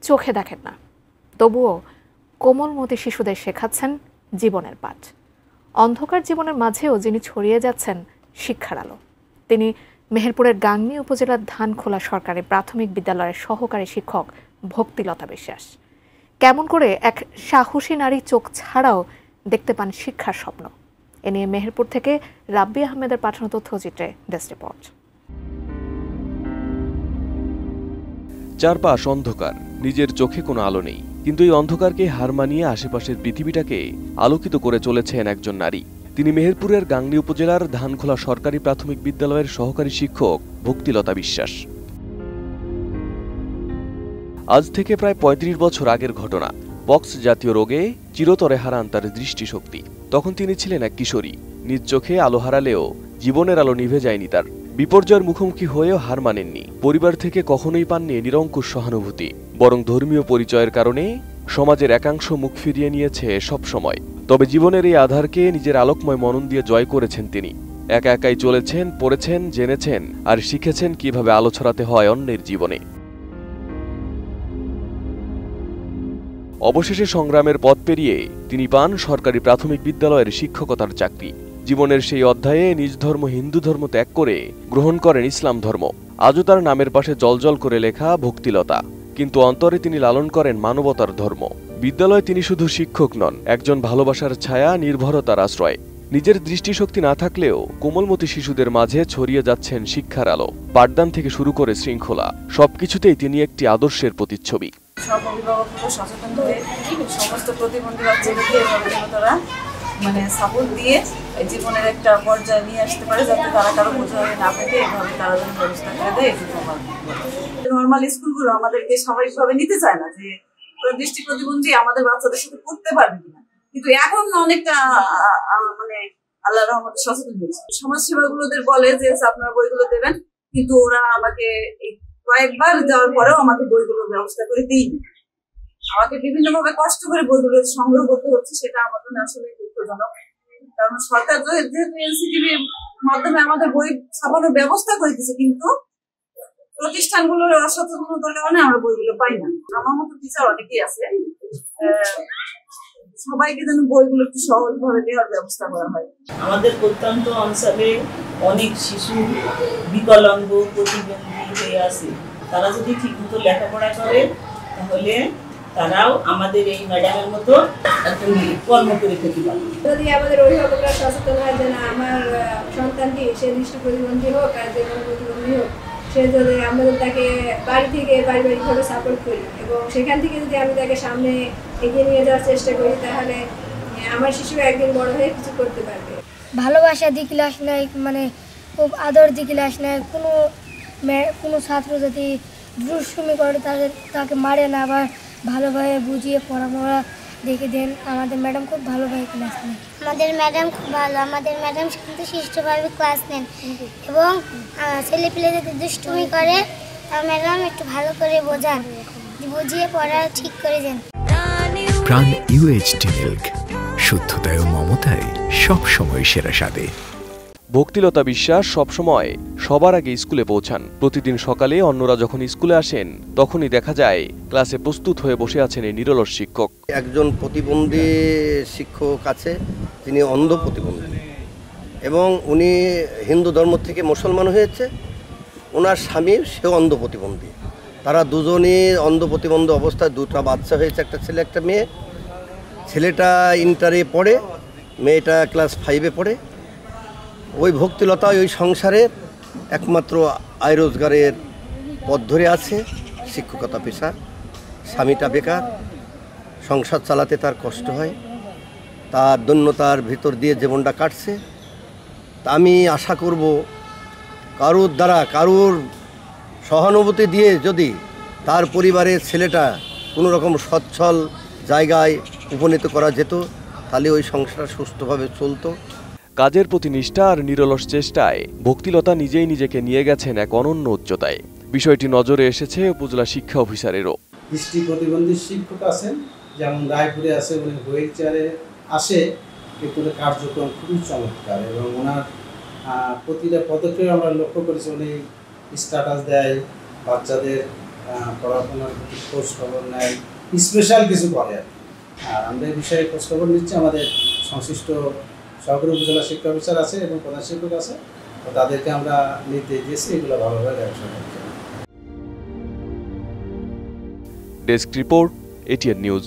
চোখে দেখেন না, তবুও কোমলমতি শিশুদের শেখাচ্ছেন জীবনের পাঠ। অন্ধকার জীবনের মাঝেও যিনি ছড়িয়ে যাচ্ছেন শিক্ষার আলো, তিনি মেহেরপুরের গাংনী উপজেলার ধানখোলা সরকারি প্রাথমিক বিদ্যালয়ের সহকারী শিক্ষক ভক্তিলতা বিশ্বাস। কেমন করে এক সাহসী নারী চোখ ছাড়াও দেখতে পান শিক্ষার স্বপ্ন, এ নিয়ে মেহেরপুর থেকে রাব্বি আহমেদের পাঠানো তথ্যচিত্রে ডেস্ক রিপোর্ট। চারপাশ অন্ধকার, নিজের চোখে কোনো আলো নেই, কিন্তু এই অন্ধকারকে হার মানিয়ে আশেপাশের পৃথিবীটাকে আলোকিত করে চলেছেন একজন নারী। তিনি মেহেরপুরের গাংনী উপজেলার ধানখোলা সরকারি প্রাথমিক বিদ্যালয়ের সহকারী শিক্ষক ভক্তিলতা বিশ্বাস। আজ থেকে প্রায় ৩৫ বছর আগের ঘটনা। পক্স জাতীয় রোগে চিরতরে হারান তার দৃষ্টিশক্তি। তখন তিনি ছিলেন এক কিশোরী। নিজ চোখে আলো হারালেও জীবনের আলো নিভে যায়নি তার। বিপর্যয়ের মুখোমুখি হয়েও হার মানেননি। পরিবার থেকে কখনোই পাননি নিরঙ্কুশ সহানুভূতি, বরং ধর্মীয় পরিচয়ের কারণে সমাজের একাংশ মুখ ফিরিয়ে নিয়েছে সব সময়। তবে জীবনের এই আধারকে নিজের আলোকময় মনন দিয়ে জয় করেছেন তিনি। একা একাই চলেছেন, পড়েছেন, জেনেছেন আর শিখেছেন কিভাবে আলো ছড়াতে হয় অন্যের জীবনে। অবশেষে সংগ্রামের পথ পেরিয়ে তিনি পান সরকারি প্রাথমিক বিদ্যালয়ের শিক্ষকতার চাকরি। জীবনের সেই অধ্যায়ে নিজ ধর্ম হিন্দু ধর্ম ত্যাগ করে গ্রহণ করেন ইসলাম ধর্ম। আজও তার নামের পাশে জলজল করে লেখা ভক্তিলতা, কিন্তু অন্তরে তিনি লালন করেন মানবতার ধর্ম। বিদ্যালয়ে তিনি শুধু শিক্ষক নন, একজন ভালোবাসার ছায়া, নির্ভরতার আশ্রয়। নিজের দৃষ্টিশক্তি না থাকলেও কোমলমতি শিশুদের মাঝে ছড়িয়ে যাচ্ছেন শিক্ষার আলো। পাঠদান থেকে শুরু করে শৃঙ্খলা, সবকিছুতেই তিনি একটি আদর্শের প্রতিচ্ছবি। সব অভিভাবকরা সচেতন হয়ে সমস্ত প্রতিবন্ধী বাচ্চাদেরকে এভাবে তারা সাপোর্ট দিয়ে জীবনের একটা পর্যায়ে নিয়ে আসতে পারে, যাতে তারা কারো বোঝা হয়ে না পেতে এভাবে তারা যেন ব্যবস্থা করে দেয়। নর্মাল স্কুলগুলো আমাদেরকে স্বাভাবিকভাবে নিতে চায় না যে দৃষ্টি প্রতিবন্ধী আমাদের বাচ্চাদের সাথে পড়তে পারবে কিনা, কিন্তু এখন অনেকটা আল্লাহ রহমতে সচেতন হয়েছে। সমাজ সেবাগুলোদের বলে যে আপনারা বইগুলো দেবেন, কিন্তু ওরা আমাকে কয়েকবার যাওয়ার পরেও আমাকে বইগুলোর ব্যবস্থা করে দিইনি। আমাকে বিভিন্নভাবে কষ্ট করে বইগুলো সংগ্রহ করতে হচ্ছে, সেটা আমার জন্য আসলে দুঃখজনক। কারণ সরকার যেহেতু এনসিটিভির মাধ্যমে আমাদের বই ছাপানোর ব্যবস্থা করে দিচ্ছে, কিন্তু প্রতিষ্ঠানগুলোর অসচেতনতার কারণে আমরা বইগুলো পাই না। আমার মতো টিচার অনেকেই আছে, সবাইকে যেন বইগুলো একটু সহজভাবে দেওয়ার ব্যবস্থা করা হয়। আমাদের প্রত্যন্ত অঞ্চলে অনেক শিশু বিকলাঙ্গ, প্রতিবন্ধী হয়ে আছে। তারা যদি ঠিকমতো লেখাপড়া করে তাহলে তারাও আমাদের এই ম্যাডামের মতো একজন কর্ম করে খেতে পারে। যদি আমাদের অভিভাবকরা সচেতন হয় যে না, আমার সন্তানটি সে দৃষ্টি প্রতিবন্ধী হোক আর যে কোনো প্রতিবন্ধী হোক, সে যদি আমাদের তাকে বাড়ি থেকে পারিবারিকভাবে সাপোর্ট করি এবং সেখান থেকে যদি আমি তাকে সামনে এগিয়ে নিয়ে যাওয়ার চেষ্টা করি, তাহলে আমার শিশু একদিন বড় হয়ে কিছু করতে পারবে। ভালোবাসা দি ক্লাস নেয়, খুব আদর দি ক্লাস নেয়। কোনো ছাত্র যদি দুষ্টুমি করে তাকে মারে না, আবার ভালোভাবে বুঝিয়ে পড়াশোনা দেখে দেন। আমাদের ম্যাডাম খুব ভালোভাবে ক্লাস নেন। আমাদের ম্যাডাম খুব ভালো, আমাদের ম্যাডাম কিন্তু সুষ্ঠুভাবে ক্লাস নেন এবং ছেলেপিলে যদি দুষ্টুমি করে তার ম্যাডাম একটু ভালো করে বোঝান, বুঝিয়ে পড়া ঠিক করে দেন। প্রাণ UHT মিল্ক, শুদ্ধতায় ও মমতায় সবসময় সেরা স্বাদে। ভক্তিলতা বিশ্বাস সবসময় সবার আগে স্কুলে পৌঁছান। প্রতিদিন সকালে অন্যরা যখন স্কুলে আসেন তখনই দেখা যায় ক্লাসে প্রস্তুত হয়ে বসে আছেন এই নিরলস শিক্ষক। একজন প্রতিবন্ধী শিক্ষক আছে, তিনি অন্ধ প্রতিবন্ধী এবং উনি হিন্দু ধর্ম থেকে মুসলমান হয়েছে। ওনার স্বামী সেও অন্ধ প্রতিবন্ধী। তারা দুজনই অন্ধ প্রতিবন্ধী অবস্থায় দুটো বাচ্চা হয়েছে, একটা ছেলে একটা মেয়ে। ছেলেটা ইন্টারে পড়ে, মেয়েটা ক্লাস 5-এ পড়ে। ওই ভক্তিলতা ওই সংসারের একমাত্র আয় রোজগারের পথ ধরে আছে, শিক্ষকতা পেশা। স্বামীটা বেকার, সংসার চালাতে তার কষ্ট হয়, তার দৈন্যতার ভিতর দিয়ে জীবনটা কাটছে। তা আমি আশা করব কারোর দ্বারা, কারোর সহানুভূতি দিয়ে যদি তার পরিবারের ছেলেটা কোনো রকম সচ্ছল জায়গায় উপনীত করা যেত, তাহলে ওই সংসার সুস্থভাবে চলতো। কাজের প্রতি নিষ্ঠা আর নিরলস চেষ্টায় ভক্তিলতা নিজেই নিজেকে নিয়ে গেছেন এক অনন্য উচ্চতায়। বিষয়টি নজরে এসেছে উপজেলা শিক্ষা অফিসারেরও। দৃষ্টি প্রতিবন্ধী শিক্ষক আছেন, যেমন রায়পুরে আছে, উনি হুইল চেয়ারে আসে, কিন্তু কার্যক্রম খুবই চমৎকার এবং ওনার প্রতিটা পদক্ষেপে আমরা লক্ষ্য করেছি উনি স্ট্যাটাস দেয়, বাচ্চাদের পড়াশোনার প্রতি খোঁজ খবর নেয়, স্পেশাল কিছু করে আর কি। আর আমরা এই বিষয়ে খোঁজ খবর নিচ্ছি, আমাদের সংশ্লিষ্ট সহকারী উপজেলা শিক্ষা অফিসার আছে এবং প্রধান শিক্ষক আছে, তো তাদেরকে আমরা নির্দেশ দিয়েছি এগুলো ভালোভাবে দেখাশোনা করতে। Desk report, ATN news.